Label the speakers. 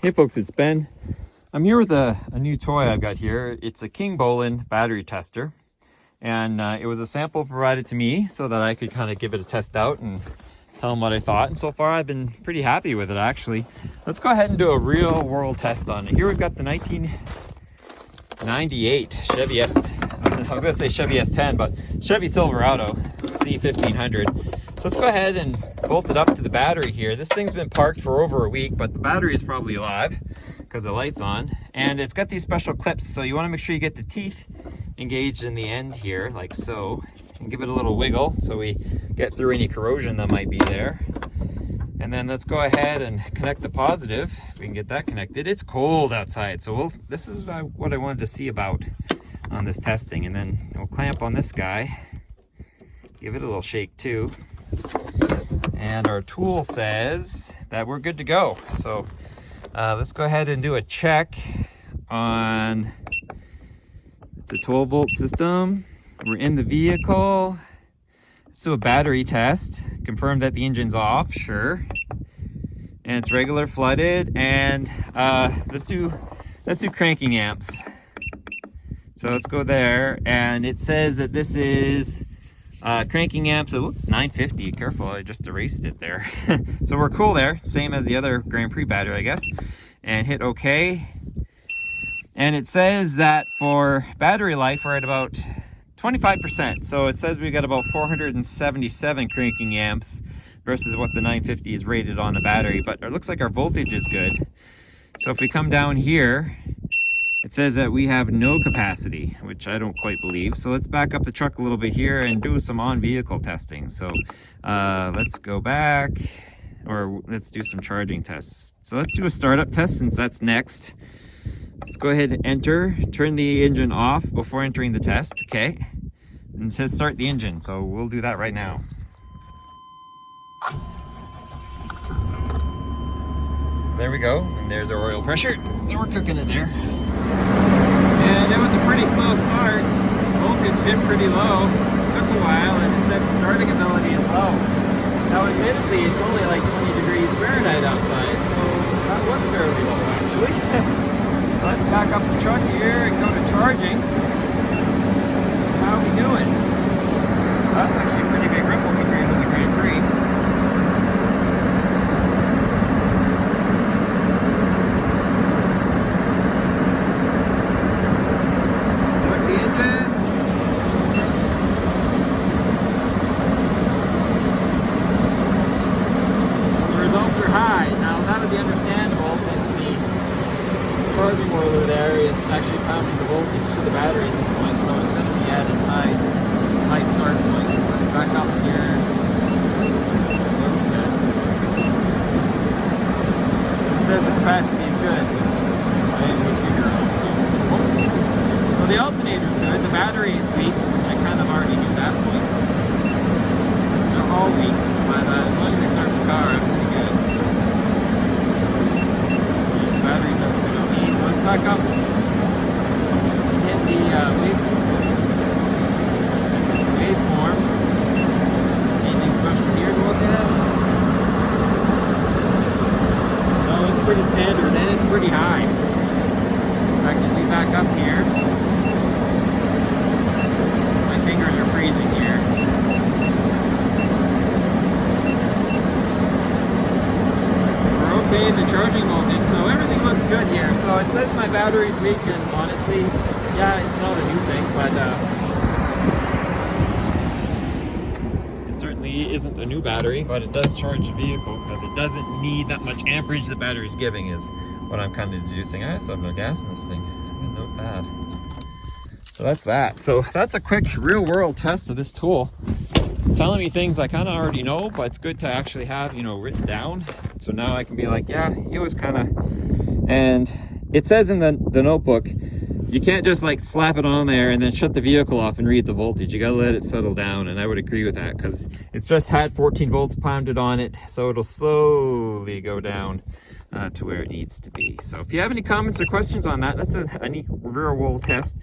Speaker 1: Hey folks, it's Ben. I'm here with a new toy I've got here. It's a KINGBOLEN Battery Tester. And it was a sample provided to me so that I could kind of give it a test out and tell them what I thought. And so far I've been pretty happy with it actually. Let's go ahead and do a real world test on it. Here we've got the 1998 Chevy I was gonna say Chevy S10, but Chevy Silverado C1500. So let's go ahead and bolt it up to the battery here. This thing's been parked for over a week, but the battery is probably alive because the light's on. And it's got these special clips, so you want to make sure you get the teeth engaged in the end here, like so, and give it a little wiggle so we get through any corrosion that might be there. And then let's go ahead and connect the positive. If we can get that connected. It's cold outside, so this is what I wanted to see about on this testing. And then we'll clamp on this guy, give it a little shake too. And our tool says that we're good to go. So let's go ahead and do a check on, it's a 12 volt system. We're in the vehicle. Let's do a battery test. Confirm that the engine's off, sure. And it's regular flooded. And let's do cranking amps. So let's go there. And it says that this is cranking amps, oops, 950, careful, I just erased it there. So we're cool there, same as the other Grand Prix battery, I guess. And hit OK. And it says that for battery life, we're at about 25%. So it says we got about 477 cranking amps versus what the 950 is rated on the battery. But it looks like our voltage is good. So if we come down here, it says that we have no capacity, which I don't quite believe. So let's back up the truck a little bit here and do some on-vehicle testing. So let's go back, or let's do some charging tests. So let's do a startup test since that's next. Let's go ahead and enter, turn the engine off before entering the test, okay? And it says start the engine, so we'll do that right now. So there we go, and there's our oil pressure. So we're cooking it there. And it was a pretty slow start. Voltage dipped pretty low. Took a while, and it said starting ability is low. Now, admittedly, it's only like 20 degrees Fahrenheit outside, so that was fairly low, actually. So let's back up the truck here and go to charging. How are we doing? That's actually a pretty big ripple compared to the Grand Prix. Be understandable since the charging roller there is actually pounding the voltage to the battery at this point, so it's going to be at its high start point. So let's back up here. It says the capacity is good, which I would figure out. So the alternator is good. The battery is weak, which I kind of already knew that point. They're all weak, but as long as we start the car, I'm pretty good. Battery just we don't need, so let's back up. Hit the waveform. Let's hit the waveform. Anything special here to look at? No, it's pretty standard and it's pretty high. In fact, if we back up here, my fingers are freezing here. The charging voltage, so everything looks good here. So it says my battery's weak, and honestly, yeah, it's not a new thing, but it certainly isn't a new battery, but it does charge the vehicle because it doesn't need that much amperage the battery's giving, is what I'm kind of deducing. I also have no gas in this thing. I didn't note that. So that's that. So that's a quick real world test of this tool. It's telling me things I kind of already know, but it's good to actually have, you know, written down. So now I can be like, yeah, it was kind of, and it says in the notebook, you can't just like slap it on there and then shut the vehicle off and read the voltage. You got to let it settle down. And I would agree with that because it's just had 14 volts pounded on it. So it'll slowly go down to where it needs to be. So if you have any comments or questions on that, that's a real world test.